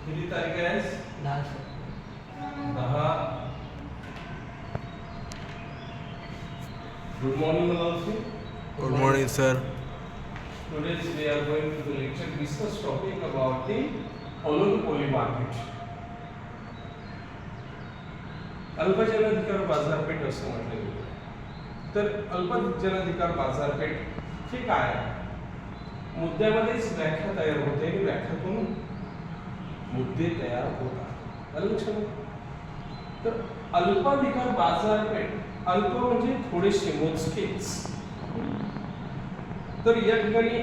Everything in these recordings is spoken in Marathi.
किती तारीख आहे? 10. Good morning, Malasi. Good morning, sir. Today we are going to the lecture discuss topic about the oligopoly market. अल्पजनाधिकार बाजारपेठ असं म्हटलं गेलं. तर अल्पजनाधिकार बाजारपेठ हे काय आहे? मुद्द्यामध्येच व्याख्या तयार होते आणि व्याख्यातून मुद्दे तयार होतात. आलं लक्षात? तर अल्पाधिकार बाजारपेठ, अल्प म्हणजे थोडेसे, मोजकेच. तर या ठिकाणी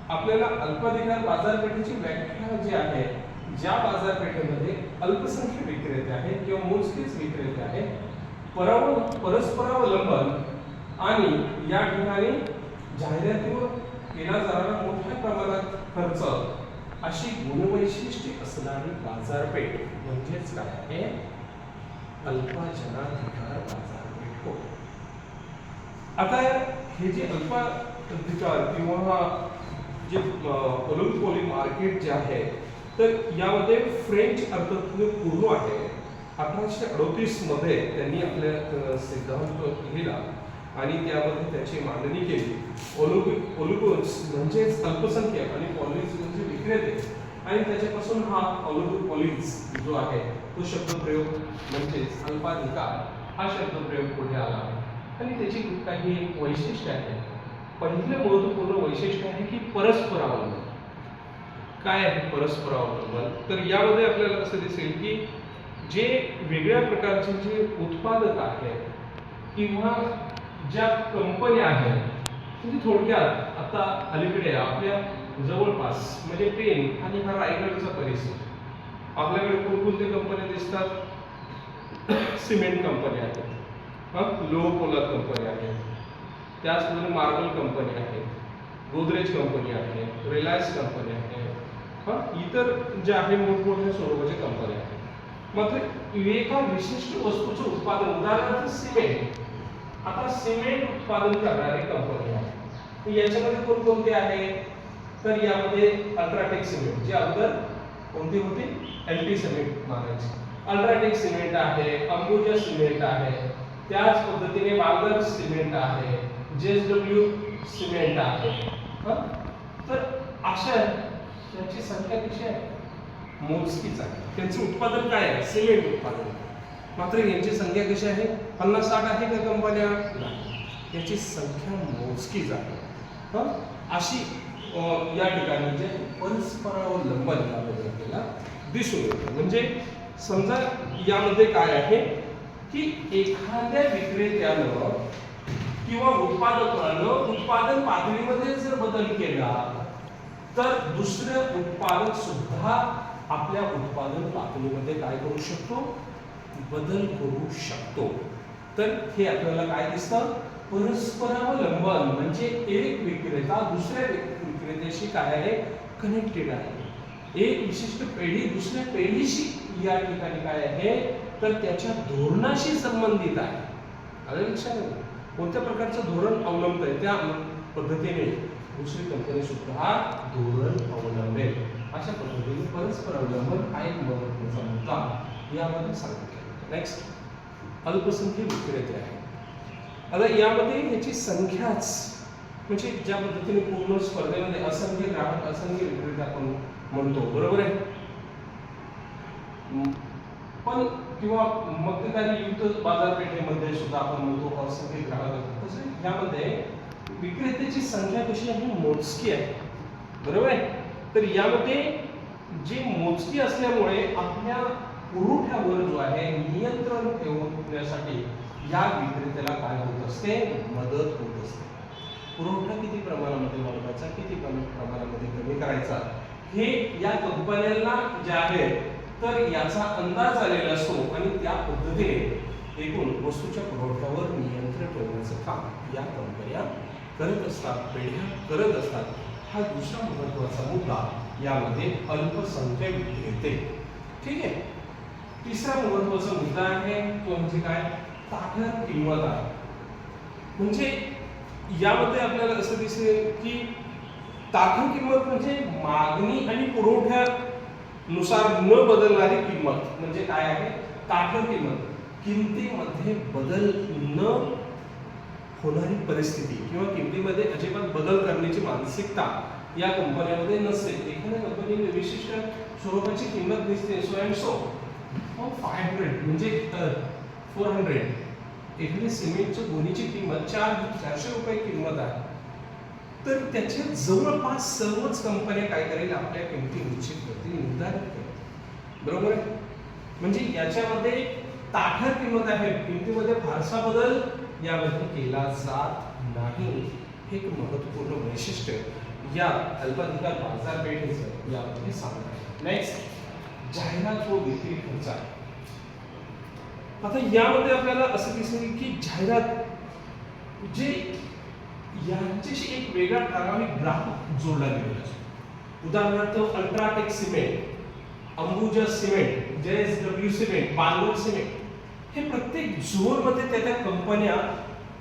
आपल्याला अल्पाधिकार बाजारपेठेची व्याख्या जी आहे, ज्या बाजारपेठेमध्ये अल्पसंख्य विक्रेते आहेत किंवा मोजकेच विक्रेते आहेत, परस्परावलंबन आणि या ठिकाणी जाहिरातीवर केला जाणारा मोठ्या प्रमाणात खर्च अशी गुणवैशिष्ट्ये असणारी बाजारपेठ म्हणजेच काय आहे? अल्पजनाधिकार बाजारपेठ हो. आता हे जे अल्पाधिकार किंवा जे ओलिगोपोली मार्केट जे आहे, तर यामध्ये फ्रेंच अर्थतज्ञ पूर्व आहे 1838 मध्ये त्यांनी आपल्या सिद्धांत लिहिला आणि त्यामध्ये त्याची मांडणी केली. ओलिगोस म्हणजेच अल्पसंख्याक आणि पॉलिस म्हणजे विक्रेते, आणि त्याच्यापासून हा ओलिगोपोलीज जो आहे तो शब्दप्रयोग म्हणजेच अल्पाधिकार हा शब्दप्रयोग पुढे आला. आणि त्याची काही वैशिष्ट्ये आहेत. पहिले महत्त्वपूर्ण वैशिष्ट्य आहे की परस्परावलंबन. काय आहे परस्परावलंबन? तर यामध्ये आपल्याला असं दिसेल की जे वेगळ्या प्रकारचे जे उत्पादक आहेत किंवा ज्या कंपन्या आहेत, म्हणजे थोडक्यात आता अलीकडे आपल्या जवळपास म्हणजे पेन आणि हा रायगडचा परिसर, आपल्याकडे कोणकोणत्या कंपन्या दिसतात? सिमेंट कंपन्या आहेत, लोह पोलाद कंपन्या आहेत, त्याचबरोबर मार्बल कंपनी आहेत, गोदरेज कंपनी आहे, रिलायन्स कंपनी आहे, इतर ज्या आहे मोठमोठ्या स्वरूपाच्या कंपन्या आहेत. मात्र एका विशिष्ट वस्तूचं उत्पादन, उदाहरणार्थ सिमेंट, आता सिमेंट उत्पादन करणारी कंपनी आहे. याच्यामध्ये कोणकोणते आहे? तर यामध्ये अल्ट्राटेक सिमेंट, जे अगोदर कोणती होती? एलटी सिमेंट मानायची. अल्ट्राटेक सिमेंट आहे, अंबुजा सिमेंट आहे, त्याच पद्धतीने वागर सिमेंट आहे, जेएसडब्ल्यू सिमेंट आहे. तर अशा त्यांची संख्या कशी आहे? मोजकीच आहे. त्यांचं उत्पादन काय आहे? सिमेंट उत्पादन. मात्र यांची संख्या कशी आहे? 50-60 आहे का कंपन्या? नाही, याची संख्या मोजकीच आहे. अशी या ठिकाणी जे परस्परावलंबन यामध्ये आपल्याला दिसून येतं. म्हणजे समजा यामध्ये काय आहे की एखाद्या विक्रेत्यानं किंवा उत्पादकानं उत्पादन पातळीमध्ये जर बदल केला तर दुसरे उत्पादक सुद्धा आपल्या उत्पादन पातळीमध्ये काय करू शकतो? बदल करू शकतो. तर हे आपल्याला काय दिसतं? परस्परावलंबन म्हणजे एक विक्रेता दुसऱ्या विक्रेत्याशी काय आहे? कनेक्टेड आहे. एक विशिष्ट पेढी दुसऱ्या पेढीशी या ठिकाणी काय आहे? तर त्याच्या धोरणाशी संबंधित आहे. आलं लक्षात? कोणत्या प्रकारचं धोरण अवलंबत आहे त्या पद्धतीने दुसरी कंपनी सुद्धा धोरण अवलंबेल. अशा पद्धतीने परस्परावलंबन हा एक महत्त्वाचा मुद्दा यामध्ये सांगितला. नेक्स्ट, अल्पसंख्य विक्रेते आहे. आता यामध्ये याची संख्याच म्हणजे ज्या पद्धतीने पूर्ण स्पर्धेमध्ये असंख्य ग्राहक असंख्य विक्रेते आपण म्हणतो, बरोबर आहे? पण किंवा मध्यंतरी युक्त बाजारपेठेमध्ये सुद्धा आपण म्हणतो असंख्य ग्राहक. तसं यामध्ये विक्रेत्याची संख्या कशी आहे? मोजकी आहे, बरोबर आहे? तर यामध्ये जी मोजकी असल्यामुळे आपल्या पुरवठ्यावर जो आहे नियंत्रण ठेवण्यासाठी या विक्रेत्याला काय होत असते? मदत होत असते. पुरवठा किती प्रमाणामध्ये वाढवायचा, किती प्रमाणामध्ये कमी करायचा, हे या कंपन्यांना जे आहे तर याचा अंदाज आलेला असतो आणि त्या पद्धतीने एकूण वस्तूच्या पुरवठ्यावर नियंत्रण ठेवण्याचं काम या कंपन्या करत असतात, पेढ्या करत असतात. हा दुसरा महत्त्वाचा मुद्दा यामध्ये अल्पसंख्य विक्रेते. ठीक आहे. तिसरा महत्त्वाचा मुद्दा आहे तो म्हणजे काय? ताठर किंमत आहे. म्हणजे यामध्ये आपल्याला असं दिसेल की ताठर किंमत म्हणजे मागणी आणि पुरवठ्यानुसार न बदलणारी किंमत म्हणजे काय आहे ताठर किंमत. किमतीमध्ये बदल न होणारी परिस्थिती किंवा किमतीमध्ये अजिबात बदल करण्याची मानसिकता या कंपन्यांमध्ये नसते. एखाद्या कंपनीने विशिष्ट स्वरूपाची किंमत दिसते सो अँड सो 500 म्हणजे 400. एखाद्या सिमेंटच्या गोणीची किंमत 400 रुपये किंमत आहे, तर त्याच्या जवळपास सर्वच कंपन्या काय करेल आपल्या किमती निश्चित करतील, निर्धारित करतील. बरोबर आहे. म्हणजे याच्यामध्ये ताठर किंमत आहे, किमतीमध्ये फारसा बदल यामध्ये केला जात नाही. हे एक महत्त्वपूर्ण वैशिष्ट्य या अल्पाधिकार बाजारपेठेचं यामध्ये सांगत आहे. नेक्स्ट, जाहिरात व विक्री खर्च. आता यामध्ये आपल्याला असं दिसेल की जाहिरात जे यांच्याशी एक वेगळा ठराविक ग्राहक जोडला गेलेला असतो. उदाहरणार्थ UltraTech cement, Ambuja cement, JSW cement, Bangalore cement, हे प्रत्येक झोनमध्ये त्या कंपन्या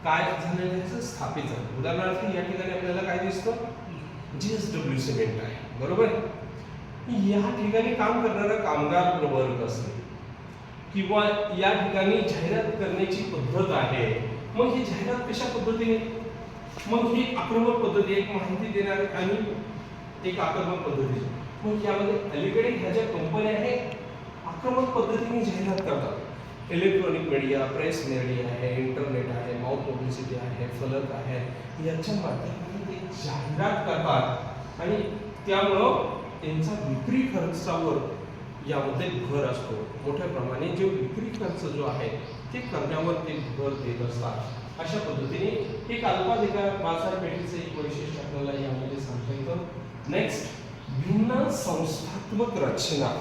काय झालेल्या स्थापित झाल्या. उदाहरणार्थ या ठिकाणी आपल्याला काय दिसतं JSW सिमेंट आहे. बरोबर. या ठिकाणी काम करणारा कामगार वर्ग असेल किंवा या ठिकाणी जाहिरात करण्याची पद्धत आहे. मग ही जाहिरात कशा पद्धतीने, मग ही आक्रमक पद्धती, एक माहिती देणार आणि एक आक्रमक पद्धती. मग यामध्ये अलीकडे ह्या ज्या कंपन्या आहेत आक्रमक पद्धतीने जाहिरात करतात. इलेक्ट्रॉनिक मीडिया, प्रेस मीडिया आहे, इंटरनेट आहे, माउथ पब्लिसिटी आहे, फलक आहे, यांच्या माध्यमातून ते जाहिरात करतात आणि त्यामुळं त्यांचा विक्री खर्चावर यामध्ये भर असतो. मोठ्या प्रमाणे जो विक्री खर्च जो आहे ते करण्यावर ते भर देत असतात. अशा पद्धतीने एक अल्पाधिकार बाजारपेठेचे एक वैशिष्ट्य आपल्याला यामध्ये सांगता येतं. नेक्स्ट, भिन्न संस्थात्मक रचना.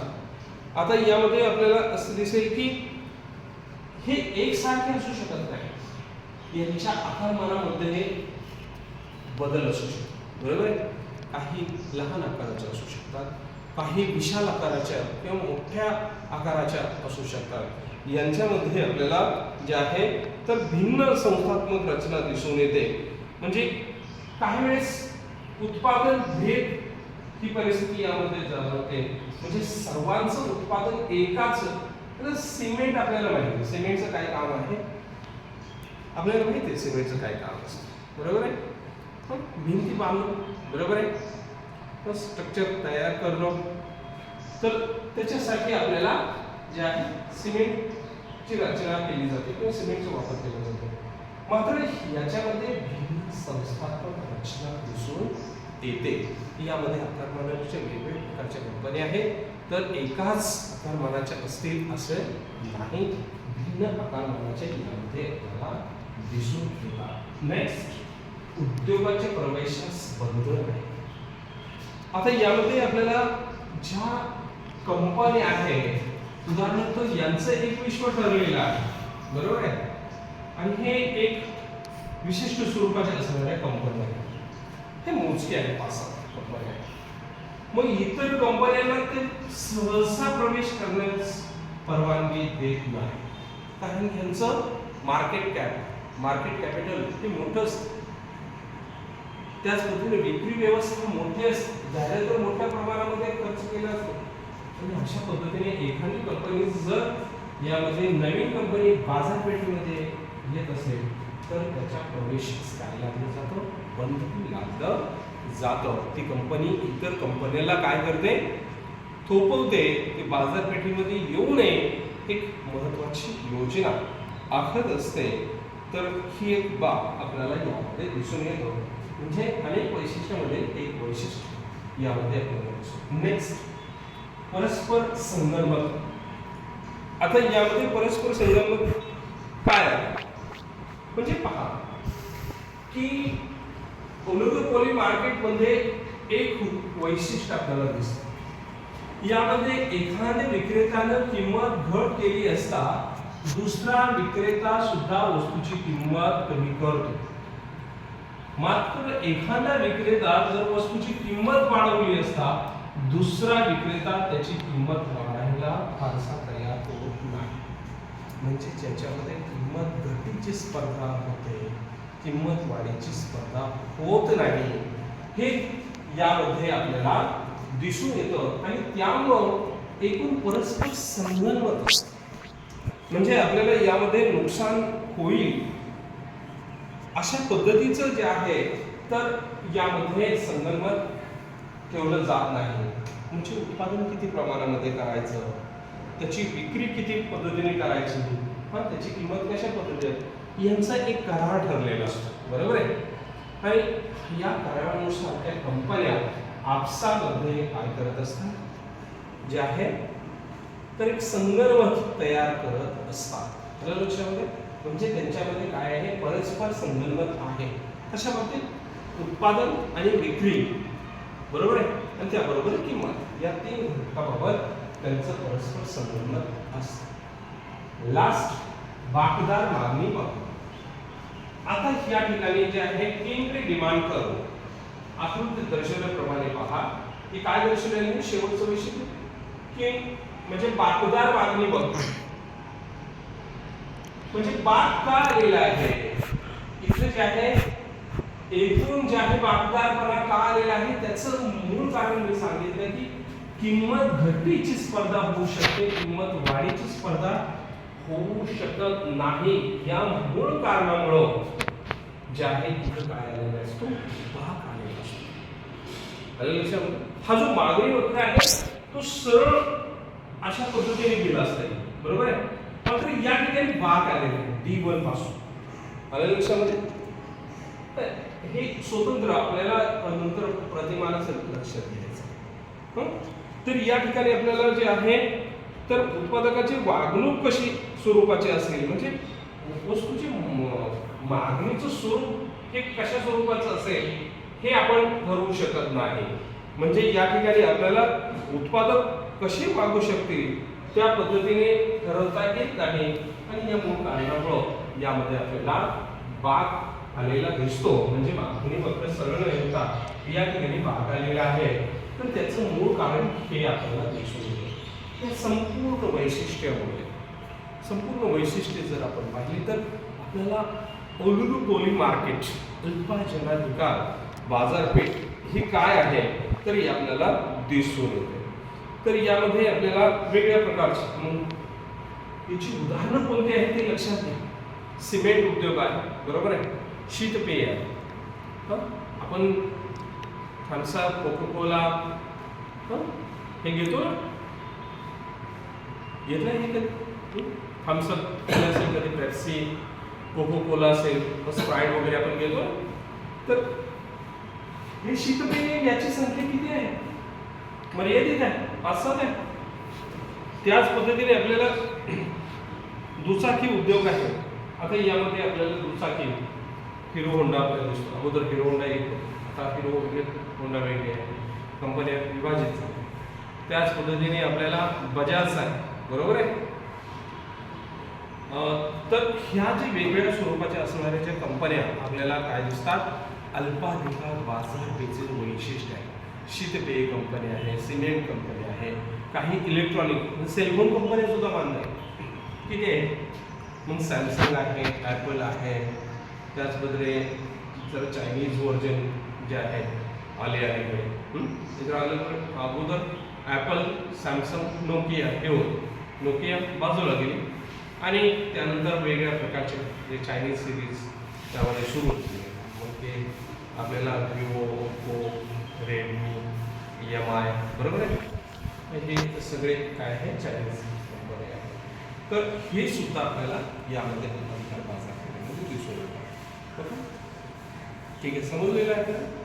आता यामध्ये आपल्याला असं दिसेल की हे एकसारखे असू शकत नाही, यांच्या आकारमानामध्ये बदल असू शकतो. बरोबर आहे. काही लहान आकाराच्या असू शकतात, काही विशाल आकाराच्या किंवा मोठ्या आकाराच्या असू शकतात. यांच्यामध्ये आपल्याला जे आहे तर भिन्न संस्थात्मक रचना दिसून येते. म्हणजे काही वेळेस उत्पादन भेद ही परिस्थिती यामध्ये जाणवते. म्हणजे सर्वांचं उत्पादन एकाच. सिमेंट आपल्याला माहिती आहे, सिमेंटचं काय काम आहे आपल्याला माहिती आहे, सिमेंटचं काय काम असतं. बरोबर आहे. भिंती बांधणं, बरोबर आहे, स्ट्रक्चर तयार करणं, तर त्याच्यासाठी आपल्याला जे आहे सिमेंटची रचना केली जाते किंवा सिमेंटचा वापर केला जातो. मात्र याच्यामध्ये भिन्न संस्थात्मक रचना दिसून येते. यामध्ये आकारमानाच्या वेगवेगळ्या प्रकारच्या कंपन्या आहेत, तर एकाच आकारमानाच्या असतील असे नाही, भिन्न आकारमानाच्या यामध्ये आपल्याला दिसून येतात. नेक्स्ट, उद्योगाच्या प्रवेशास बंधन आहे. आता यामध्ये आपल्याला ज्या कंपन्या आहेत, उदाहरणार्थ यांचं एक विश्व ठरलेलं आहे. बरोबर आहे. आणि हे एक विशिष्ट स्वरूपाच्या असणाऱ्या कंपन्या आहेत. हे मोजके आहेत, 5-7 कंपन्या आहेत. मग इतर कंपन्यांना ते सहसा प्रवेश करण्यास परवानगी देत नाही, कारण यांचं मार्केट कॅपिटल हे मोठं असतं. त्याच पद्धतीने विक्री व्यवस्था मोठी असते, जाहिरातीवर मोठ्या प्रमाणामध्ये खर्च केला असतो. आणि अशा पद्धतीने एखादी कंपनी जर यामध्ये नवीन कंपनी बाजारपेठेमध्ये येत असेल तर त्याचा प्रवेश काय लागला जातो, बंद लागलं जातं. ती कंपनी इतर कंपन्याला काय करते, थोपवते, ते बाजारपेठेमध्ये येऊ नये एक महत्त्वाची योजना आखत असते. तर ही एक बाब आपल्याला यामध्ये दिसून येतो. म्हणजे अनेक वैशिष्ट्यामध्ये एक वैशिष्ट्य यामध्ये आपल्याला दिसतो. नेक्स्ट, परस्पर संगणमत. आता यामध्ये परस्पर संगणमत काय आहे, म्हणजे पहा की ओलिगोपोली मार्केटमध्ये एक वैशिष्ट्य आपल्याला दिसतं. यामध्ये एखाद्या विक्रेत्यानं किंमत घट केली असता दुसरा विक्रेता सुद्धा वस्तूची किंमत कमी करतो. मात्र एखादा विक्रेता जर वस्तूची किंमत वाढवली असता दुसरा विक्रेता त्याची किंमत वाढवायला फारसा तयार होत नाही. म्हणजे ज्याच्यामध्ये किंमत घटीची स्पर्धा होते, किंमत वाढीची स्पर्धा होत नाही. हे यामध्ये आपल्याला दिसून येतं आणि त्यामुळं एकूण परस्पर संगनमत म्हणजे आपल्याला यामध्ये नुकसान होईल अशा पद्धतीचं जे आहे तर यामध्ये संगनमत ठेवलं जात नाही. म्हणजे उत्पादन किती प्रमाणामध्ये करायचं, त्याची विक्री किती पद्धतीने करायची, त्याची किंमत कशा पद्धतीने यांचा एक करार ठरलेला असतो, बरोबर आहे. आणि या करारानुसार त्या कंपन्या आपसामध्ये काय करत असतात जे आहे तर एक संगनमत तयार करत असतात. लक्षामध्ये म्हणजे त्यांच्यामध्ये काय आहे परस्पर संगनमत आहे. कशा बाबतीत उत्पादन आणि विक्री, बरोबर आहे, आणि त्याबरोबर किंमत या तीन घटकाबाबत त्यांचं परस्पर संगनमत असतं. लास्ट बाकदार मागणी पाहू. आता या ठिकाणी जे आहे केंद्रीय डिमांड कर्व आकृतीत दर्शवल्याप्रमाणे पहा की काय दर्शवलेलं आहे शेवटचं वैशिष्ट्य की म्हणजे बाकदार मागणी बघ म्हणजे बाक का आलेला आहे इथे जे आहे एकूण जे आहे बाकदारपणा का आलेला आहे त्याचं मूळ कारण मी सांगितलं की किंमत घटीची स्पर्धा होऊ शकते, किंमत वाढीची स्पर्धा होऊ शकत नाही. या मूळ कारणामुळं जे आहे इथं काय आलेलं असतो बाक आलेला असतो. आलं लक्षामध्ये. हा जो मागणी वक्र आहे तो सरळ अशा पद्धतीने गेला असता, बरोबर आहे, मात्र या ठिकाणी बाक आलेला आहे D1 पासून. आलं लक्षामध्ये. हे स्वतंत्र आपल्याला नंतर प्रतिमानाचं लक्षात घ्यायचं. तर या ठिकाणी आपल्याला जे आहे तर उत्पादकाची वागणूक कशी स्वरूपाची असेल म्हणजे वस्तूची मागणीचं स्वरूप हे कशा स्वरूपाचं असेल हे आपण ठरवू शकत नाही. म्हणजे या ठिकाणी आपल्याला उत्पादक कसे मागू शकतील त्या पद्धतीने ठरवता येत नाही आणि या मूळ कारणामुळं यामध्ये आपल्याला बाक आलेला दिसतो. म्हणजे मागणी वक्र सरळ न येता या ठिकाणी बाक आलेला आहे. तर त्याचं मूळ कारण हे आपल्याला दिसून येतं. या संपूर्ण वैशिष्ट्ये जर आपण पाहिली तर आपल्याला ओलिगोपोली मार्केट अल्पजनाधिकार बाजारपेठ ही काय आहे तर हे आपल्याला दिसून येते. तर यामध्ये आपल्याला वेगळ्या प्रकारची याची उदाहरणं कोणती आहेत ते लक्षात घ्या. सिमेंट उद्योग आहे, बरोबर आहे, शीतपेय आहे, आपण थम्सअप कोकोकोला हे घेतो ना, घेतलंय हे कधी थम्सअप असेल कधी पेप्सी कोकोकोला असेल स्प्राईट वगैरे आपण घेतो. तर हे शीतपेय याची संख्या किती आहे मर्यादित आहे, 5-7 आहे. त्याच पद्धतीने आपल्याला दुचाकी उद्योग आहे. आता यामध्ये आपल्याला दुचाकी हिरो होंडा आपल्याला दिसतो. अगोदर हिरो होंडा एक आता हिरो होंडा वेगळे आहे, कंपन्या विभाजित झाल्या. त्याच पद्धतीने आपल्याला बजाज आहे, बरोबर आहे. तर ह्या जे वेगवेगळ्या स्वरूपाच्या असणाऱ्या ज्या कंपन्या आपल्याला काय दिसतात अल्पाधिकार बाजारपेठेचे वैशिष्ट्य आहे. शीतपेय कंपनी आहे, सिमेंट कंपनी आहे, काही इलेक्ट्रॉनिक सेलफोन कंपन्या सुद्धा मानल्या आहेत, ठीक आहे. मग सॅमसंग आहे, ॲपल आहे, त्याचबरोबर जर चायनीज व्हर्जन जे आहेत आले अगोदर ॲपल, सॅमसंग, नोकिया हे होतं. नोकिया बाजूला गेली आणि त्यानंतर वेगवेगळ्या प्रकारचे जे चायनीज सिरीज त्यामध्ये सुरू होते. मग ते आपल्याला विवो, ओप्पो, रेडमी, EMI, बरोबर आहे, हे सगळे काय आहे चायनीज कंपनी आहे. तर हे सुद्धा आपल्याला यामध्ये बाजारपेठेमध्ये दिसून येतात. ठीक आहे, समजलेलं आहे का?